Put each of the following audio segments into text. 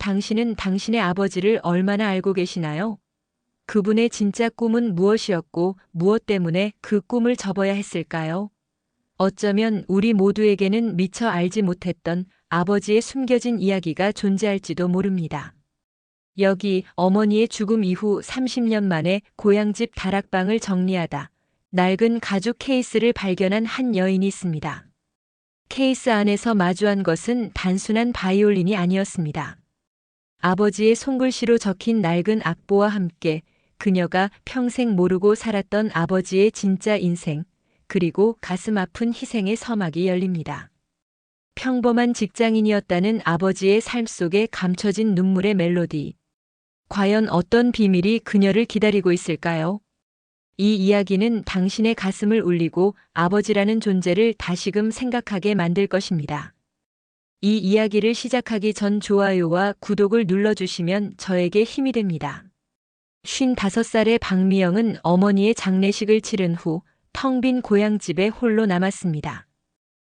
당신은 당신의 아버지를 얼마나 알고 계시나요? 그분의 진짜 꿈은 무엇이었고 무엇 때문에 그 꿈을 접어야 했을까요? 어쩌면 우리 모두에게는 미처 알지 못했던 아버지의 숨겨진 이야기가 존재할지도 모릅니다. 여기 어머니의 죽음 이후 30년 만에 고향집 다락방을 정리하다 낡은 가죽 케이스를 발견한 한 여인이 있습니다. 케이스 안에서 마주한 것은 단순한 바이올린이 아니었습니다. 아버지의 손글씨로 적힌 낡은 악보와 함께 그녀가 평생 모르고 살았던 아버지의 진짜 인생, 그리고 가슴 아픈 희생의 서막이 열립니다. 평범한 직장인이었다는 아버지의 삶 속에 감춰진 눈물의 멜로디. 과연 어떤 비밀이 그녀를 기다리고 있을까요? 이 이야기는 당신의 가슴을 울리고 아버지라는 존재를 다시금 생각하게 만들 것입니다. 이 이야기를 시작하기 전 좋아요와 구독을 눌러주시면 저에게 힘이 됩니다. 55살의 박미영은 어머니의 장례식을 치른 후 텅 빈 고향집에 홀로 남았습니다.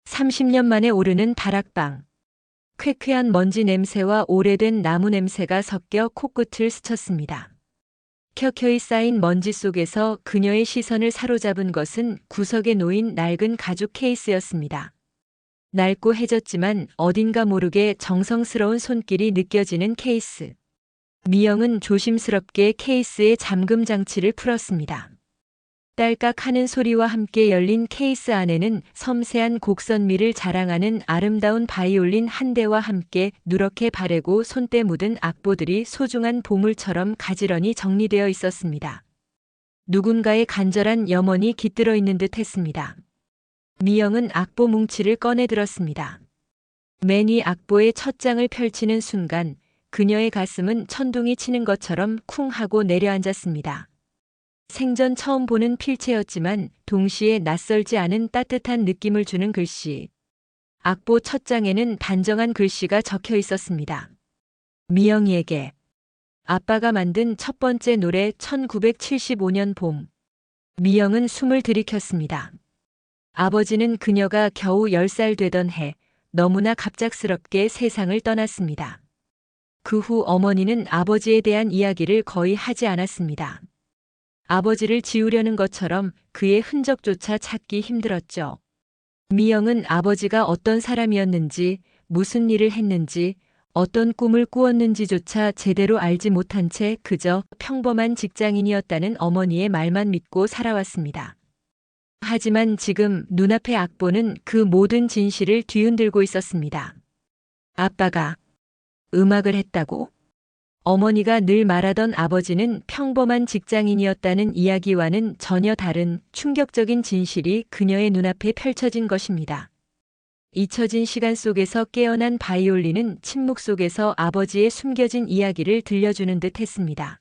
30년 만에 오르는 다락방. 쾌쾌한 먼지 냄새와 오래된 나무 냄새가 섞여 코끝을 스쳤습니다. 켜켜이 쌓인 먼지 속에서 그녀의 시선을 사로잡은 것은 구석에 놓인 낡은 가죽 케이스였습니다. 낡고 해졌지만 어딘가 모르게 정성스러운 손길이 느껴지는 케이스. 미영은 조심스럽게 케이스의 잠금 장치를 풀었습니다. 딸깍 하는 소리와 함께 열린 케이스 안에는 섬세한 곡선미를 자랑하는 아름다운 바이올린 한 대와 함께 누렇게 바래고 손때 묻은 악보들이 소중한 보물처럼 가지런히 정리되어 있었습니다. 누군가의 간절한 염원이 깃들어 있는 듯 했습니다. 미영은 악보 뭉치를 꺼내 들었습니다. 맨 위 악보의 첫 장을 펼치는 순간 그녀의 가슴은 천둥이 치는 것처럼 쿵 하고 내려앉았습니다. 생전 처음 보는 필체였지만 동시에 낯설지 않은 따뜻한 느낌을 주는 글씨. 악보 첫 장에는 단정한 글씨가 적혀 있었습니다. 미영이에게. 아빠가 만든 첫 번째 노래 1975년 봄. 미영은 숨을 들이켰습니다. 아버지는 그녀가 겨우 10살 되던 해 너무나 갑작스럽게 세상을 떠났습니다. 그 후 어머니는 아버지에 대한 이야기를 거의 하지 않았습니다. 아버지를 지우려는 것처럼 그의 흔적조차 찾기 힘들었죠. 미영은 아버지가 어떤 사람이었는지, 무슨 일을 했는지, 어떤 꿈을 꾸었는지조차 제대로 알지 못한 채 그저 평범한 직장인이었다는 어머니의 말만 믿고 살아왔습니다. 하지만 지금 눈앞의 악보는 그 모든 진실을 뒤흔들고 있었습니다. 아빠가 음악을 했다고? 어머니가 늘 말하던 아버지는 평범한 직장인이었다는 이야기와는 전혀 다른 충격적인 진실이 그녀의 눈앞에 펼쳐진 것입니다. 잊혀진 시간 속에서 깨어난 바이올린은 침묵 속에서 아버지의 숨겨진 이야기를 들려주는 듯 했습니다.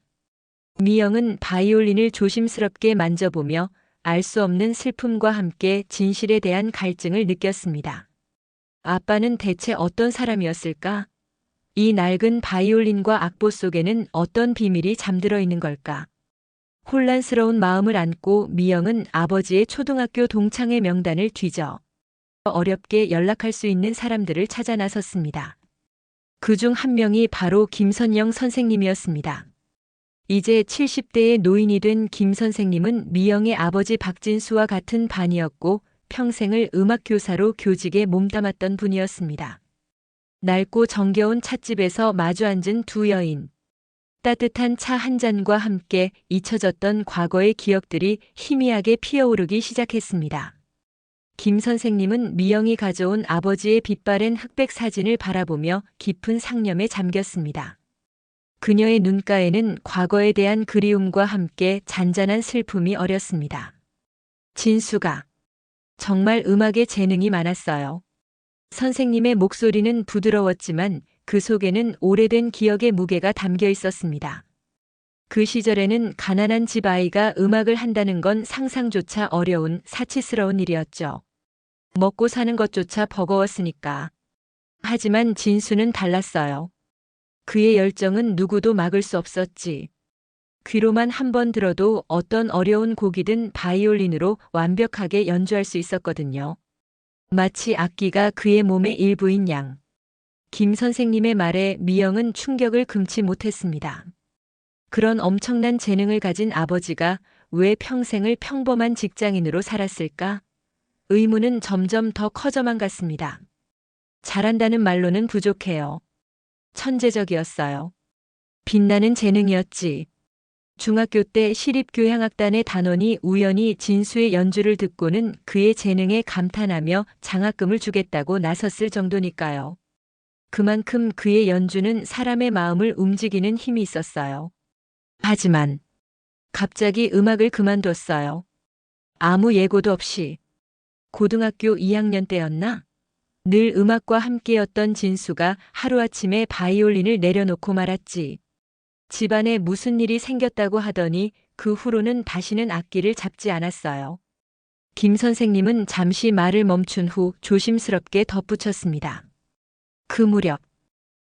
미영은 바이올린을 조심스럽게 만져보며 알 수 없는 슬픔과 함께 진실에 대한 갈증을 느꼈습니다. 아빠는 대체 어떤 사람이었을까? 이 낡은 바이올린과 악보 속에는 어떤 비밀이 잠들어 있는 걸까? 혼란스러운 마음을 안고 미영은 아버지의 초등학교 동창회 명단을 뒤져 어렵게 연락할 수 있는 사람들을 찾아 나섰습니다. 그중 한 명이 바로 김선영 선생님이었습니다. 이제 70대의 노인이 된 김 선생님은 미영의 아버지 박진수와 같은 반이었고 평생을 음악교사로 교직에 몸담았던 분이었습니다. 낡고 정겨운 찻집에서 마주 앉은 두 여인. 따뜻한 차 한 잔과 함께 잊혀졌던 과거의 기억들이 희미하게 피어오르기 시작했습니다. 김 선생님은 미영이 가져온 아버지의 빛바랜 흑백 사진을 바라보며 깊은 상념에 잠겼습니다. 그녀의 눈가에는 과거에 대한 그리움과 함께 잔잔한 슬픔이 어렸습니다. 진수가 정말 음악에 재능이 많았어요. 선생님의 목소리는 부드러웠지만 그 속에는 오래된 기억의 무게가 담겨 있었습니다. 그 시절에는 가난한 집 아이가 음악을 한다는 건 상상조차 어려운 사치스러운 일이었죠. 먹고 사는 것조차 버거웠으니까. 하지만 진수는 달랐어요. 그의 열정은 누구도 막을 수 없었지. 귀로만 한 번 들어도 어떤 어려운 곡이든 바이올린으로 완벽하게 연주할 수 있었거든요. 마치 악기가 그의 몸의 일부인 양. 김 선생님의 말에 미영은 충격을 금치 못했습니다. 그런 엄청난 재능을 가진 아버지가 왜 평생을 평범한 직장인으로 살았을까? 의문은 점점 더 커져만 갔습니다. 잘한다는 말로는 부족해요. 천재적이었어요. 빛나는 재능이었지. 중학교 때 시립교향악단의 단원이 우연히 진수의 연주를 듣고는 그의 재능에 감탄하며 장학금을 주겠다고 나섰을 정도니까요. 그만큼 그의 연주는 사람의 마음을 움직이는 힘이 있었어요. 하지만 갑자기 음악을 그만뒀어요. 아무 예고도 없이. 고등학교 2학년 때였나? 늘 음악과 함께였던 진수가 하루아침에 바이올린을 내려놓고 말았지. 집안에 무슨 일이 생겼다고 하더니 그 후로는 다시는 악기를 잡지 않았어요. 김 선생님은 잠시 말을 멈춘 후 조심스럽게 덧붙였습니다. 그 무렵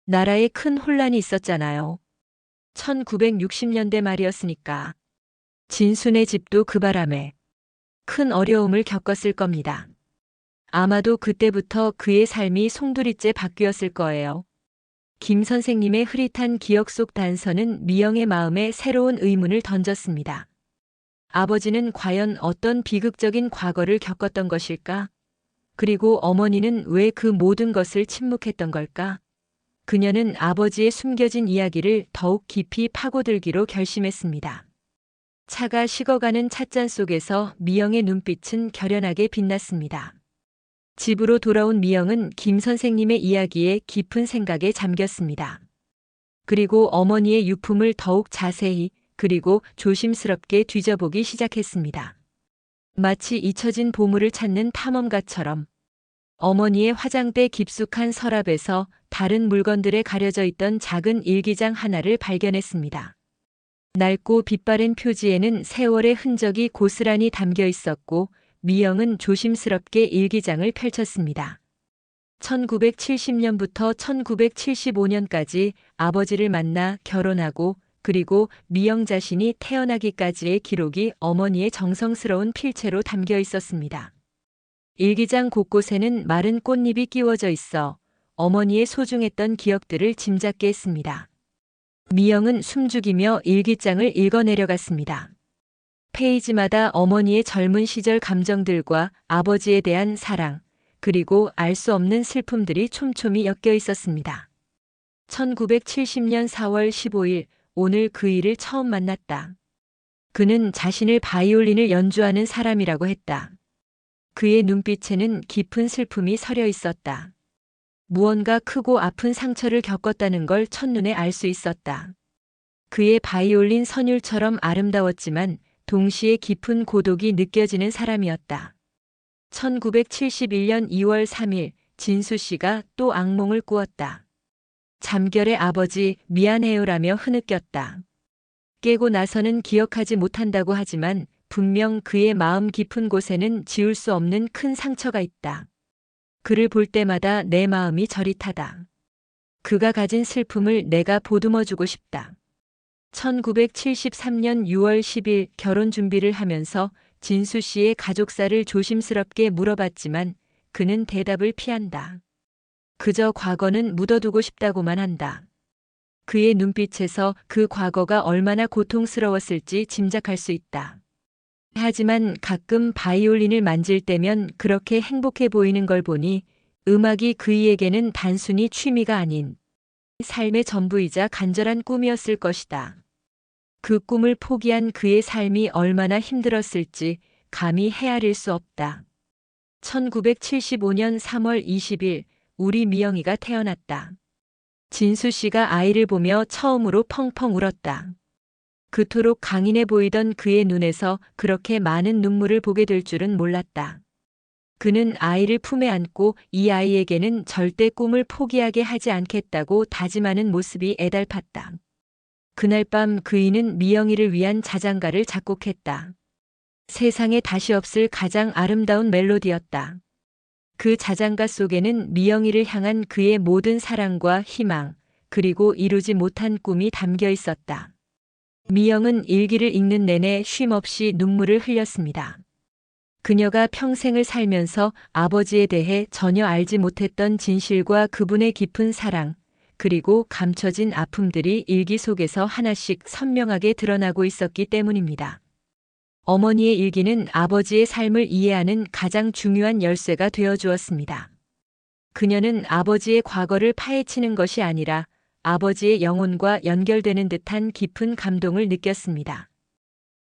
나라에 큰 혼란이 있었잖아요. 1960년대 말이었으니까. 진수네 집도 그 바람에 큰 어려움을 겪었을 겁니다. 아마도 그때부터 그의 삶이 송두리째 바뀌었을 거예요. 김 선생님의 흐릿한 기억 속 단서는 미영의 마음에 새로운 의문을 던졌습니다. 아버지는 과연 어떤 비극적인 과거를 겪었던 것일까? 그리고 어머니는 왜 그 모든 것을 침묵했던 걸까? 그녀는 아버지의 숨겨진 이야기를 더욱 깊이 파고들기로 결심했습니다. 차가 식어가는 찻잔 속에서 미영의 눈빛은 결연하게 빛났습니다. 집으로 돌아온 미영은 김 선생님의 이야기에 깊은 생각에 잠겼습니다. 그리고 어머니의 유품을 더욱 자세히 그리고 조심스럽게 뒤져보기 시작했습니다. 마치 잊혀진 보물을 찾는 탐험가처럼 어머니의 화장대 깊숙한 서랍에서 다른 물건들에 가려져 있던 작은 일기장 하나를 발견했습니다. 낡고 빛바랜 표지에는 세월의 흔적이 고스란히 담겨 있었고 미영은 조심스럽게 일기장을 펼쳤습니다. 1970년부터 1975년까지 아버지를 만나 결혼하고 그리고 미영 자신이 태어나기까지의 기록이 어머니의 정성스러운 필체로 담겨 있었습니다. 일기장 곳곳에는 마른 꽃잎이 끼워져 있어 어머니의 소중했던 기억들을 짐작게 했습니다. 미영은 숨죽이며 일기장을 읽어내려갔습니다. 페이지마다 어머니의 젊은 시절 감정들과 아버지에 대한 사랑, 그리고 알 수 없는 슬픔들이 촘촘히 엮여 있었습니다. 1970년 4월 15일, 오늘 그 일을 처음 만났다. 그는 자신을 바이올린을 연주하는 사람이라고 했다. 그의 눈빛에는 깊은 슬픔이 서려 있었다. 무언가 크고 아픈 상처를 겪었다는 걸 첫눈에 알 수 있었다. 그의 바이올린 선율처럼 아름다웠지만 동시에 깊은 고독이 느껴지는 사람이었다. 1971년 2월 3일 진수 씨가 또 악몽을 꾸었다. 잠결에 아버지 미안해요라며 흐느꼈다. 깨고 나서는 기억하지 못한다고 하지만 분명 그의 마음 깊은 곳에는 지울 수 없는 큰 상처가 있다. 그를 볼 때마다 내 마음이 저릿하다. 그가 가진 슬픔을 내가 보듬어주고 싶다. 1973년 6월 10일 결혼 준비를 하면서 진수 씨의 가족사를 조심스럽게 물어봤지만 그는 대답을 피한다. 그저 과거는 묻어두고 싶다고만 한다. 그의 눈빛에서 그 과거가 얼마나 고통스러웠을지 짐작할 수 있다. 하지만 가끔 바이올린을 만질 때면 그렇게 행복해 보이는 걸 보니 음악이 그이에게는 단순히 취미가 아닌 삶의 전부이자 간절한 꿈이었을 것이다. 그 꿈을 포기한 그의 삶이 얼마나 힘들었을지 감히 헤아릴 수 없다. 1975년 3월 20일 우리 미영이가 태어났다. 진수 씨가 아이를 보며 처음으로 펑펑 울었다. 그토록 강인해 보이던 그의 눈에서 그렇게 많은 눈물을 보게 될 줄은 몰랐다. 그는 아이를 품에 안고 이 아이에게는 절대 꿈을 포기하게 하지 않겠다고 다짐하는 모습이 애달팠다. 그날 밤 그이는 미영이를 위한 자장가를 작곡했다. 세상에 다시 없을 가장 아름다운 멜로디였다. 그 자장가 속에는 미영이를 향한 그의 모든 사랑과 희망, 그리고 이루지 못한 꿈이 담겨 있었다. 미영은 일기를 읽는 내내 쉼없이 눈물을 흘렸습니다. 그녀가 평생을 살면서 아버지에 대해 전혀 알지 못했던 진실과 그분의 깊은 사랑, 그리고 감춰진 아픔들이 일기 속에서 하나씩 선명하게 드러나고 있었기 때문입니다. 어머니의 일기는 아버지의 삶을 이해하는 가장 중요한 열쇠가 되어 주었습니다. 그녀는 아버지의 과거를 파헤치는 것이 아니라 아버지의 영혼과 연결되는 듯한 깊은 감동을 느꼈습니다.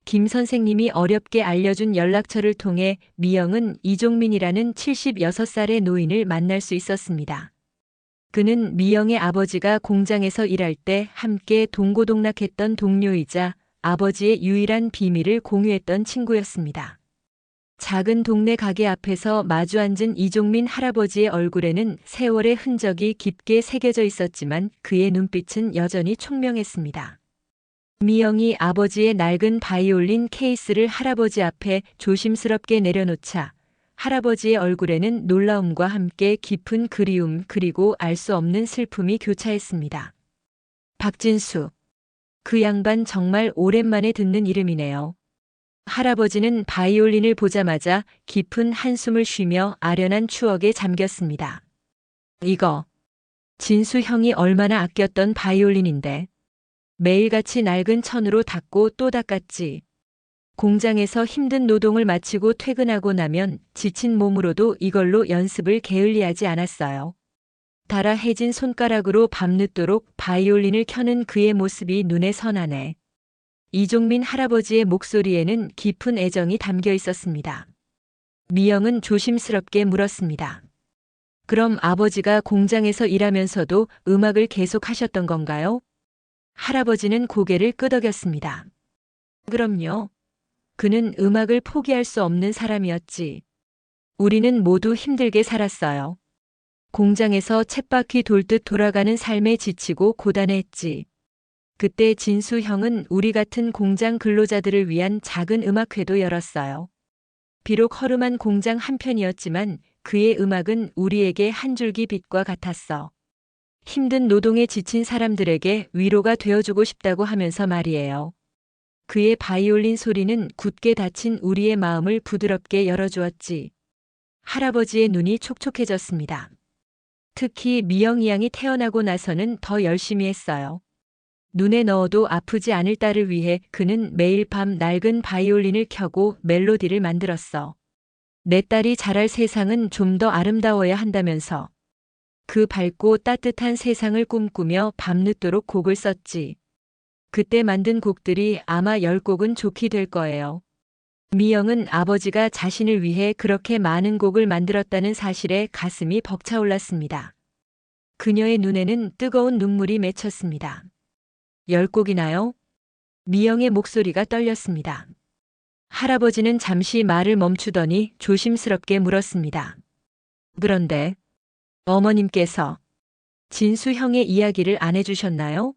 김 선생님이 어렵게 알려준 연락처를 통해 미영은 이종민이라는 76살의 노인을 만날 수 있었습니다. 그는 미영의 아버지가 공장에서 일할 때 함께 동고동락했던 동료이자 아버지의 유일한 비밀을 공유했던 친구였습니다. 작은 동네 가게 앞에서 마주 앉은 이종민 할아버지의 얼굴에는 세월의 흔적이 깊게 새겨져 있었지만 그의 눈빛은 여전히 총명했습니다. 미영이 아버지의 낡은 바이올린 케이스를 할아버지 앞에 조심스럽게 내려놓자 할아버지의 얼굴에는 놀라움과 함께 깊은 그리움 그리고 알 수 없는 슬픔이 교차했습니다. 박진수. 그 양반 정말 오랜만에 듣는 이름이네요. 할아버지는 바이올린을 보자마자 깊은 한숨을 쉬며 아련한 추억에 잠겼습니다. 이거 진수 형이 얼마나 아꼈던 바이올린인데. 매일같이 낡은 천으로 닦고 또 닦았지. 공장에서 힘든 노동을 마치고 퇴근하고 나면 지친 몸으로도 이걸로 연습을 게을리하지 않았어요. 달아해진 손가락으로 밤늦도록 바이올린을 켜는 그의 모습이 눈에 선하네. 이종민 할아버지의 목소리에는 깊은 애정이 담겨 있었습니다. 미영은 조심스럽게 물었습니다. 그럼 아버지가 공장에서 일하면서도 음악을 계속 하셨던 건가요? 할아버지는 고개를 끄덕였습니다. 그럼요. 그는 음악을 포기할 수 없는 사람이었지. 우리는 모두 힘들게 살았어요. 공장에서 쳇바퀴 돌듯 돌아가는 삶에 지치고 고단했지. 그때 진수 형은 우리 같은 공장 근로자들을 위한 작은 음악회도 열었어요. 비록 허름한 공장 한편이었지만 그의 음악은 우리에게 한 줄기 빛과 같았어. 힘든 노동에 지친 사람들에게 위로가 되어주고 싶다고 하면서 말이에요. 그의 바이올린 소리는 굳게 닫힌 우리의 마음을 부드럽게 열어주었지. 할아버지의 눈이 촉촉해졌습니다. 특히 미영이 양이 태어나고 나서는 더 열심히 했어요. 눈에 넣어도 아프지 않을 딸을 위해 그는 매일 밤 낡은 바이올린을 켜고 멜로디를 만들었어. 내 딸이 자랄 세상은 좀 더 아름다워야 한다면서. 그 밝고 따뜻한 세상을 꿈꾸며 밤늦도록 곡을 썼지. 그때 만든 곡들이 아마 10곡은 좋게 될 거예요. 미영은 아버지가 자신을 위해 그렇게 많은 곡을 만들었다는 사실에 가슴이 벅차올랐습니다. 그녀의 눈에는 뜨거운 눈물이 맺혔습니다. 10곡이나요? 미영의 목소리가 떨렸습니다. 할아버지는 잠시 말을 멈추더니 조심스럽게 물었습니다. 그런데 어머님께서 진수 형의 이야기를 안 해주셨나요?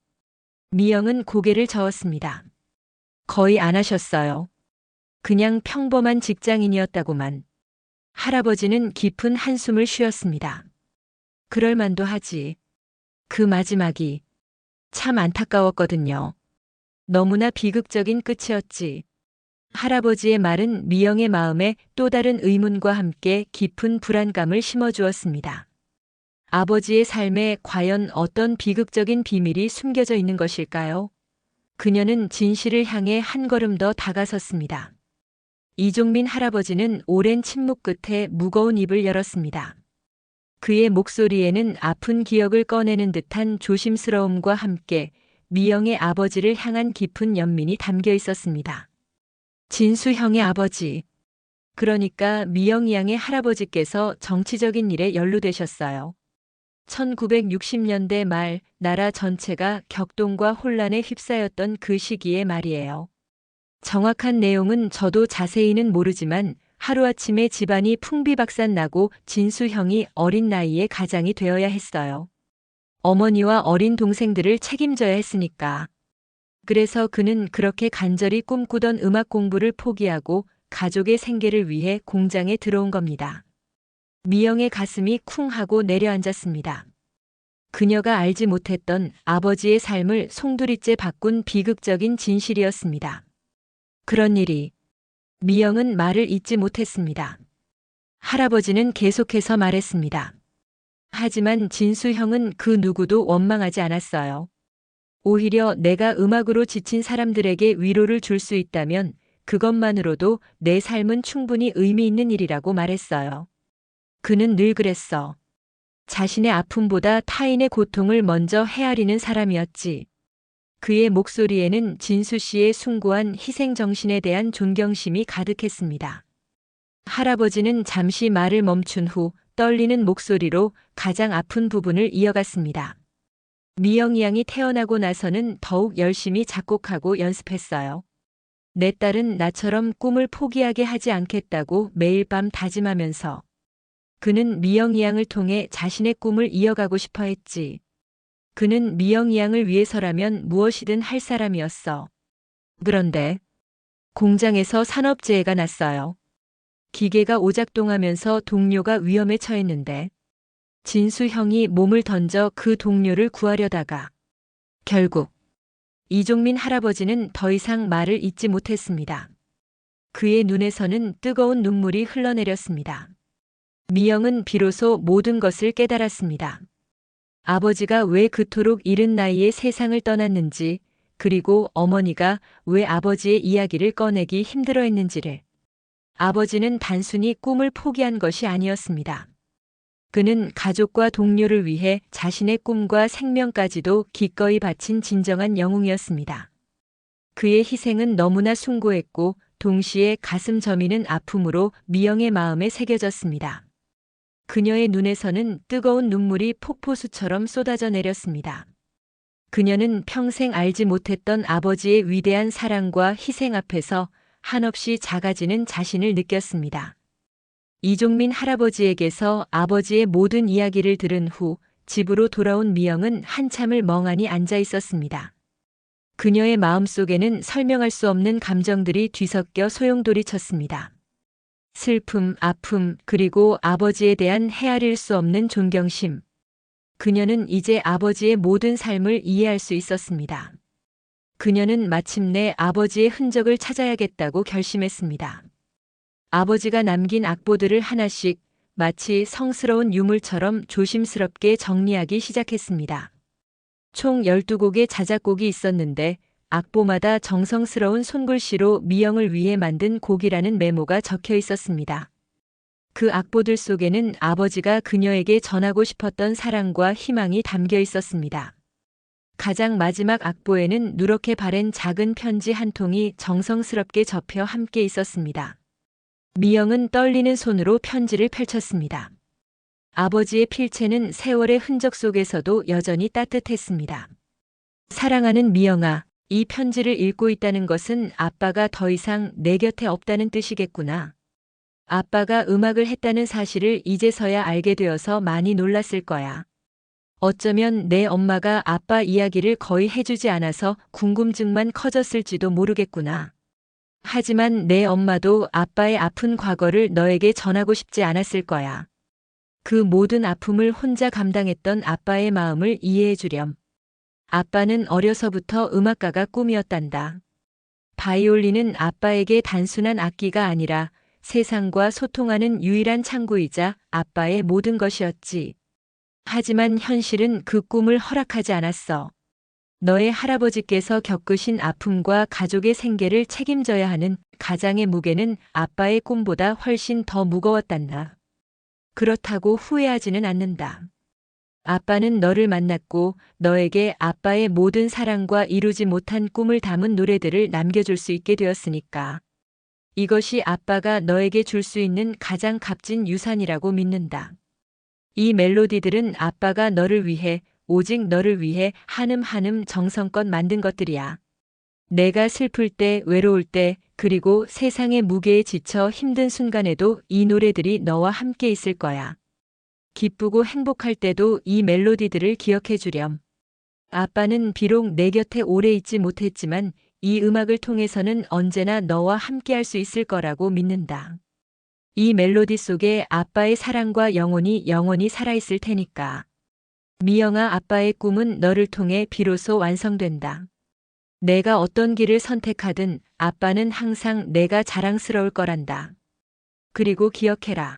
미영은 고개를 저었습니다. 거의 안 하셨어요. 그냥 평범한 직장인이었다고만. 할아버지는 깊은 한숨을 쉬었습니다. 그럴 만도 하지. 그 마지막이 참 안타까웠거든요. 너무나 비극적인 끝이었지. 할아버지의 말은 미영의 마음에 또 다른 의문과 함께 깊은 불안감을 심어주었습니다. 아버지의 삶에 과연 어떤 비극적인 비밀이 숨겨져 있는 것일까요? 그녀는 진실을 향해 한 걸음 더 다가섰습니다. 이종민 할아버지는 오랜 침묵 끝에 무거운 입을 열었습니다. 그의 목소리에는 아픈 기억을 꺼내는 듯한 조심스러움과 함께 미영의 아버지를 향한 깊은 연민이 담겨 있었습니다. 진수 형의 아버지. 그러니까 미영 양의 할아버지께서 정치적인 일에 연루되셨어요. 1960년대 말 나라 전체가 격동과 혼란에 휩싸였던 그 시기에 말이에요. 정확한 내용은 저도 자세히는 모르지만 하루아침에 집안이 풍비박산나고 진수 형이 어린 나이에 가장이 되어야 했어요. 어머니와 어린 동생들을 책임져야 했으니까. 그래서 그는 그렇게 간절히 꿈꾸던 음악 공부를 포기하고 가족의 생계를 위해 공장에 들어온 겁니다. 미영의 가슴이 쿵 하고 내려앉았습니다. 그녀가 알지 못했던 아버지의 삶을 송두리째 바꾼 비극적인 진실이었습니다. 그런 일이 미영은 말을 잇지 못했습니다. 할아버지는 계속해서 말했습니다. 하지만 진수 형은 그 누구도 원망하지 않았어요. 오히려 내가 음악으로 지친 사람들에게 위로를 줄 수 있다면 그것만으로도 내 삶은 충분히 의미 있는 일이라고 말했어요. 그는 늘 그랬어. 자신의 아픔보다 타인의 고통을 먼저 헤아리는 사람이었지. 그의 목소리에는 진수 씨의 숭고한 희생정신에 대한 존경심이 가득했습니다. 할아버지는 잠시 말을 멈춘 후 떨리는 목소리로 가장 아픈 부분을 이어갔습니다. 미영이 양이 태어나고 나서는 더욱 열심히 작곡하고 연습했어요. 내 딸은 나처럼 꿈을 포기하게 하지 않겠다고 매일 밤 다짐하면서 그는 미영이 양을 통해 자신의 꿈을 이어가고 싶어 했지. 그는 미영이 양을 위해서라면 무엇이든 할 사람이었어. 그런데 공장에서 산업재해가 났어요. 기계가 오작동하면서 동료가 위험에 처했는데 진수 형이 몸을 던져 그 동료를 구하려다가 결국 이종민 할아버지는 더 이상 말을 잇지 못했습니다. 그의 눈에서는 뜨거운 눈물이 흘러내렸습니다. 미영은 비로소 모든 것을 깨달았습니다. 아버지가 왜 그토록 이른 나이에 세상을 떠났는지, 그리고 어머니가 왜 아버지의 이야기를 꺼내기 힘들어했는지를. 아버지는 단순히 꿈을 포기한 것이 아니었습니다. 그는 가족과 동료를 위해 자신의 꿈과 생명까지도 기꺼이 바친 진정한 영웅이었습니다. 그의 희생은 너무나 숭고했고 동시에 가슴 저미는 아픔으로 미영의 마음에 새겨졌습니다. 그녀의 눈에서는 뜨거운 눈물이 폭포수처럼 쏟아져 내렸습니다. 그녀는 평생 알지 못했던 아버지의 위대한 사랑과 희생 앞에서 한없이 작아지는 자신을 느꼈습니다. 이종민 할아버지에게서 아버지의 모든 이야기를 들은 후 집으로 돌아온 미영은 한참을 멍하니 앉아 있었습니다. 그녀의 마음속에는 설명할 수 없는 감정들이 뒤섞여 소용돌이쳤습니다. 슬픔, 아픔, 그리고 아버지에 대한 헤아릴 수 없는 존경심. 그녀는 이제 아버지의 모든 삶을 이해할 수 있었습니다. 그녀는 마침내 아버지의 흔적을 찾아야겠다고 결심했습니다. 아버지가 남긴 악보들을 하나씩 마치 성스러운 유물처럼 조심스럽게 정리하기 시작했습니다. 총 12곡의 자작곡이 있었는데 악보마다 정성스러운 손글씨로 미영을 위해 만든 곡이라는 메모가 적혀 있었습니다. 그 악보들 속에는 아버지가 그녀에게 전하고 싶었던 사랑과 희망이 담겨 있었습니다. 가장 마지막 악보에는 누렇게 바랜 작은 편지 한 통이 정성스럽게 접혀 함께 있었습니다. 미영은 떨리는 손으로 편지를 펼쳤습니다. 아버지의 필체는 세월의 흔적 속에서도 여전히 따뜻했습니다. 사랑하는 미영아, 이 편지를 읽고 있다는 것은 아빠가 더 이상 내 곁에 없다는 뜻이겠구나. 아빠가 음악을 했다는 사실을 이제서야 알게 되어서 많이 놀랐을 거야. 어쩌면 내 엄마가 아빠 이야기를 거의 해주지 않아서 궁금증만 커졌을지도 모르겠구나. 하지만 내 엄마도 아빠의 아픈 과거를 너에게 전하고 싶지 않았을 거야. 그 모든 아픔을 혼자 감당했던 아빠의 마음을 이해해 주렴. 아빠는 어려서부터 음악가가 꿈이었단다. 바이올린은 아빠에게 단순한 악기가 아니라 세상과 소통하는 유일한 창구이자 아빠의 모든 것이었지. 하지만 현실은 그 꿈을 허락하지 않았어. 너의 할아버지께서 겪으신 아픔과 가족의 생계를 책임져야 하는 가장의 무게는 아빠의 꿈보다 훨씬 더 무거웠단다. 그렇다고 후회하지는 않는다. 아빠는 너를 만났고 너에게 아빠의 모든 사랑과 이루지 못한 꿈을 담은 노래들을 남겨줄 수 있게 되었으니까. 이것이 아빠가 너에게 줄 수 있는 가장 값진 유산이라고 믿는다. 이 멜로디들은 아빠가 너를 위해, 오직 너를 위해 한음 한음 정성껏 만든 것들이야. 내가 슬플 때, 외로울 때, 그리고 세상의 무게에 지쳐 힘든 순간에도 이 노래들이 너와 함께 있을 거야. 기쁘고 행복할 때도 이 멜로디들을 기억해 주렴. 아빠는 비록 내 곁에 오래 있지 못했지만 이 음악을 통해서는 언제나 너와 함께 할 수 있을 거라고 믿는다. 이 멜로디 속에 아빠의 사랑과 영혼이 영원히 살아있을 테니까. 미영아, 아빠의 꿈은 너를 통해 비로소 완성된다. 내가 어떤 길을 선택하든 아빠는 항상 내가 자랑스러울 거란다. 그리고 기억해라.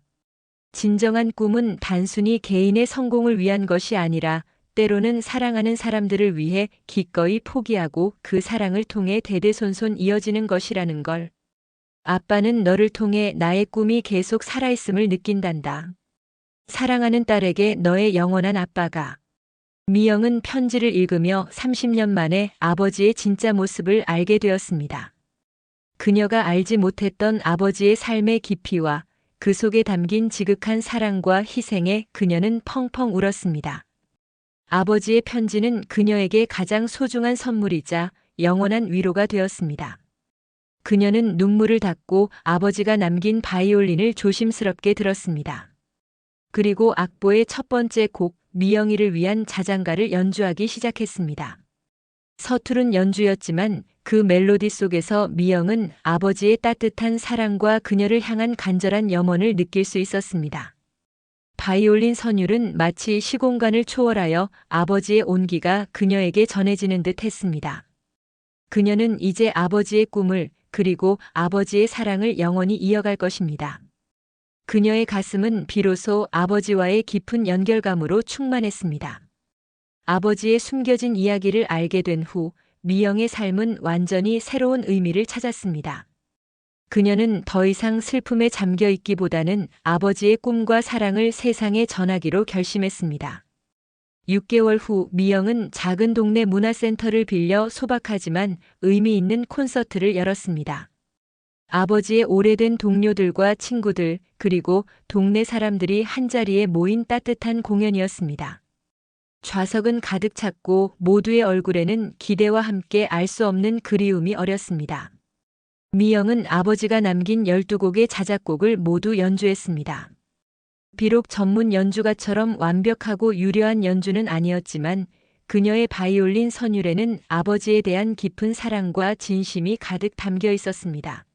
진정한 꿈은 단순히 개인의 성공을 위한 것이 아니라 때로는 사랑하는 사람들을 위해 기꺼이 포기하고 그 사랑을 통해 대대손손 이어지는 것이라는 걸. 아빠는 너를 통해 나의 꿈이 계속 살아있음을 느낀단다. 사랑하는 딸에게 너의 영원한 아빠가. 미영은 편지를 읽으며 30년 만에 아버지의 진짜 모습을 알게 되었습니다. 그녀가 알지 못했던 아버지의 삶의 깊이와 그 속에 담긴 지극한 사랑과 희생에 그녀는 펑펑 울었습니다. 아버지의 편지는 그녀에게 가장 소중한 선물이자 영원한 위로가 되었습니다. 그녀는 눈물을 닦고 아버지가 남긴 바이올린을 조심스럽게 들었습니다. 그리고 악보의 첫 번째 곡 미영이를 위한 자장가를 연주하기 시작했습니다. 서투른 연주였지만 그 멜로디 속에서 미영은 아버지의 따뜻한 사랑과 그녀를 향한 간절한 염원을 느낄 수 있었습니다. 바이올린 선율은 마치 시공간을 초월하여 아버지의 온기가 그녀에게 전해지는 듯 했습니다. 그녀는 이제 아버지의 꿈을 그리고 아버지의 사랑을 영원히 이어갈 것입니다. 그녀의 가슴은 비로소 아버지와의 깊은 연결감으로 충만했습니다. 아버지의 숨겨진 이야기를 알게 된 후 미영의 삶은 완전히 새로운 의미를 찾았습니다. 그녀는 더 이상 슬픔에 잠겨 있기보다는 아버지의 꿈과 사랑을 세상에 전하기로 결심했습니다. 6개월 후 미영은 작은 동네 문화센터를 빌려 소박하지만 의미 있는 콘서트를 열었습니다. 아버지의 오래된 동료들과 친구들 그리고 동네 사람들이 한자리에 모인 따뜻한 공연이었습니다. 좌석은 가득 찼고 모두의 얼굴에는 기대와 함께 알 수 없는 그리움이 어렸습니다. 미영은 아버지가 남긴 12곡의 자작곡을 모두 연주했습니다. 비록 전문 연주가처럼 완벽하고 유려한 연주는 아니었지만 그녀의 바이올린 선율에는 아버지에 대한 깊은 사랑과 진심이 가득 담겨 있었습니다.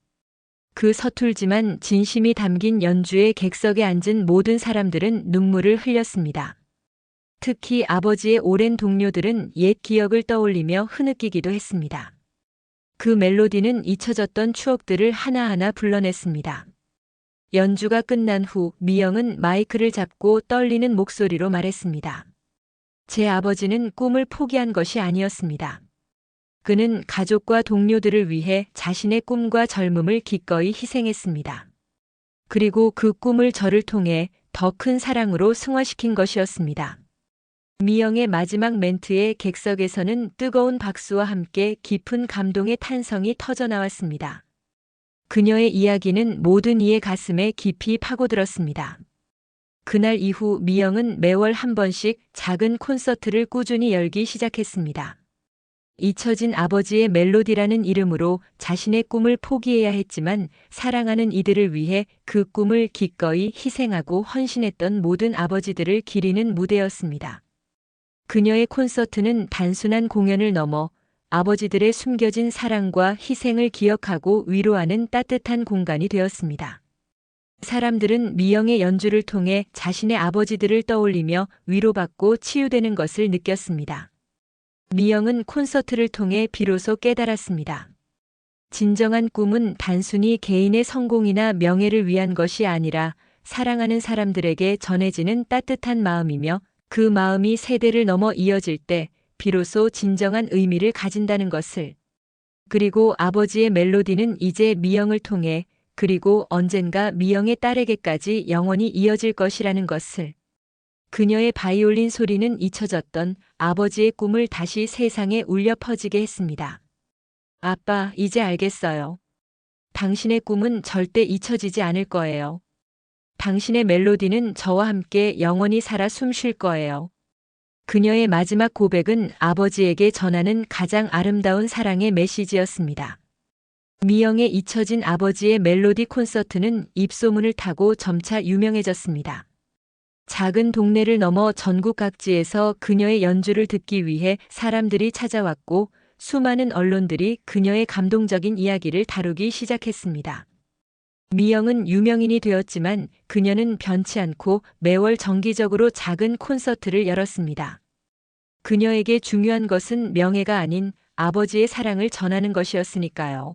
그 서툴지만 진심이 담긴 연주에 객석에 앉은 모든 사람들은 눈물을 흘렸습니다. 특히 아버지의 오랜 동료들은 옛 기억을 떠올리며 흐느끼기도 했습니다. 그 멜로디는 잊혀졌던 추억들을 하나하나 불러냈습니다. 연주가 끝난 후 미영은 마이크를 잡고 떨리는 목소리로 말했습니다. 제 아버지는 꿈을 포기한 것이 아니었습니다. 그는 가족과 동료들을 위해 자신의 꿈과 젊음을 기꺼이 희생했습니다. 그리고 그 꿈을 저를 통해 더 큰 사랑으로 승화시킨 것이었습니다. 미영의 마지막 멘트에 객석에서는 뜨거운 박수와 함께 깊은 감동의 탄성이 터져나왔습니다. 그녀의 이야기는 모든 이의 가슴에 깊이 파고들었습니다. 그날 이후 미영은 매월 한 번씩 작은 콘서트를 꾸준히 열기 시작했습니다. 잊혀진 아버지의 멜로디라는 이름으로 자신의 꿈을 포기해야 했지만 사랑하는 이들을 위해 그 꿈을 기꺼이 희생하고 헌신했던 모든 아버지들을 기리는 무대였습니다. 그녀의 콘서트는 단순한 공연을 넘어 아버지들의 숨겨진 사랑과 희생을 기억하고 위로하는 따뜻한 공간이 되었습니다. 사람들은 미영의 연주를 통해 자신의 아버지들을 떠올리며 위로받고 치유되는 것을 느꼈습니다. 미영은 콘서트를 통해 비로소 깨달았습니다. 진정한 꿈은 단순히 개인의 성공이나 명예를 위한 것이 아니라 사랑하는 사람들에게 전해지는 따뜻한 마음이며 그 마음이 세대를 넘어 이어질 때 비로소 진정한 의미를 가진다는 것을. 그리고 아버지의 멜로디는 이제 미영을 통해 그리고 언젠가 미영의 딸에게까지 영원히 이어질 것이라는 것을. 그녀의 바이올린 소리는 잊혀졌던 아버지의 꿈을 다시 세상에 울려 퍼지게 했습니다. 아빠, 이제 알겠어요. 당신의 꿈은 절대 잊혀지지 않을 거예요. 당신의 멜로디는 저와 함께 영원히 살아 숨 쉴 거예요. 그녀의 마지막 고백은 아버지에게 전하는 가장 아름다운 사랑의 메시지였습니다. 미영의 잊혀진 아버지의 멜로디 콘서트는 입소문을 타고 점차 유명해졌습니다. 작은 동네를 넘어 전국 각지에서 그녀의 연주를 듣기 위해 사람들이 찾아왔고 수많은 언론들이 그녀의 감동적인 이야기를 다루기 시작했습니다. 미영은 유명인이 되었지만 그녀는 변치 않고 매월 정기적으로 작은 콘서트를 열었습니다. 그녀에게 중요한 것은 명예가 아닌 아버지의 사랑을 전하는 것이었으니까요.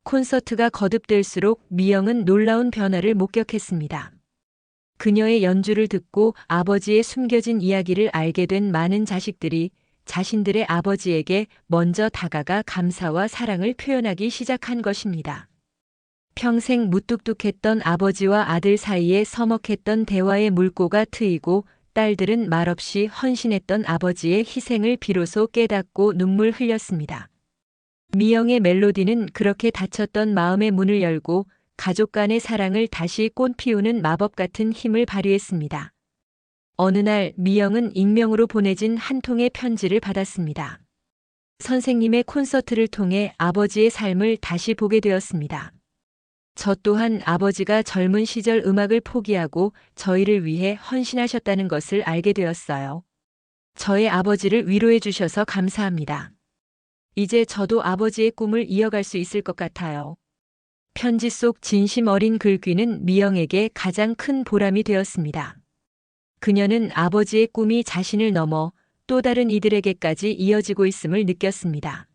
콘서트가 거듭될수록 미영은 놀라운 변화를 목격했습니다. 그녀의 연주를 듣고 아버지의 숨겨진 이야기를 알게 된 많은 자식들이 자신들의 아버지에게 먼저 다가가 감사와 사랑을 표현하기 시작한 것입니다. 평생 무뚝뚝했던 아버지와 아들 사이에 서먹했던 대화의 물꼬가 트이고 딸들은 말없이 헌신했던 아버지의 희생을 비로소 깨닫고 눈물 흘렸습니다. 미영의 멜로디는 그렇게 닫혔던 마음의 문을 열고 가족 간의 사랑을 다시 꽃피우는 마법 같은 힘을 발휘했습니다. 어느 날 미영은 익명으로 보내진 한 통의 편지를 받았습니다. 선생님의 콘서트를 통해 아버지의 삶을 다시 보게 되었습니다. 저 또한 아버지가 젊은 시절 음악을 포기하고 저희를 위해 헌신하셨다는 것을 알게 되었어요. 저의 아버지를 위로해 주셔서 감사합니다. 이제 저도 아버지의 꿈을 이어갈 수 있을 것 같아요. 편지 속 진심 어린 글귀는 미영에게 가장 큰 보람이 되었습니다. 그녀는 아버지의 꿈이 자신을 넘어 또 다른 이들에게까지 이어지고 있음을 느꼈습니다.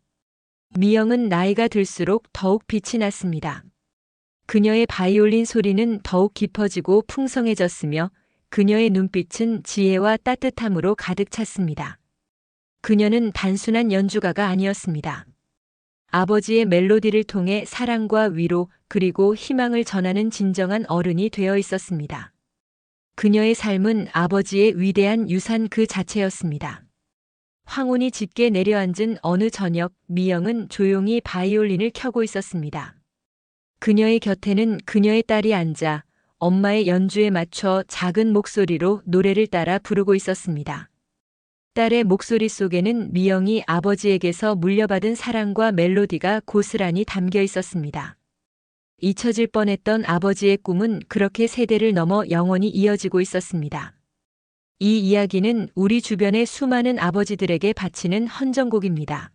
미영은 나이가 들수록 더욱 빛이 났습니다. 그녀의 바이올린 소리는 더욱 깊어지고 풍성해졌으며 그녀의 눈빛은 지혜와 따뜻함으로 가득 찼습니다. 그녀는 단순한 연주가가 아니었습니다. 아버지의 멜로디를 통해 사랑과 위로 그리고 희망을 전하는 진정한 어른이 되어 있었습니다. 그녀의 삶은 아버지의 위대한 유산 그 자체였습니다. 황혼이 짙게 내려앉은 어느 저녁 미영은 조용히 바이올린을 켜고 있었습니다. 그녀의 곁에는 그녀의 딸이 앉아 엄마의 연주에 맞춰 작은 목소리로 노래를 따라 부르고 있었습니다. 딸의 목소리 속에는 미영이 아버지에게서 물려받은 사랑과 멜로디가 고스란히 담겨 있었습니다. 잊혀질 뻔했던 아버지의 꿈은 그렇게 세대를 넘어 영원히 이어지고 있었습니다. 이 이야기는 우리 주변의 수많은 아버지들에게 바치는 헌정곡입니다.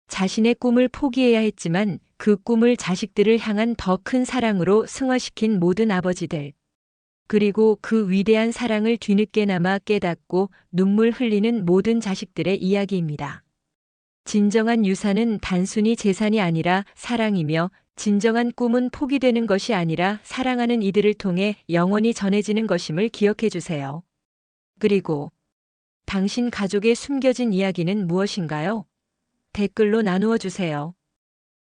자신의 꿈을 포기해야 했지만 그 꿈을 자식들을 향한 더 큰 사랑으로 승화시킨 모든 아버지들. 그리고 그 위대한 사랑을 뒤늦게나마 깨닫고 눈물 흘리는 모든 자식들의 이야기입니다. 진정한 유산은 단순히 재산이 아니라 사랑이며 진정한 꿈은 포기되는 것이 아니라 사랑하는 이들을 통해 영원히 전해지는 것임을 기억해 주세요. 그리고 당신 가족의 숨겨진 이야기는 무엇인가요? 댓글로 나누어 주세요.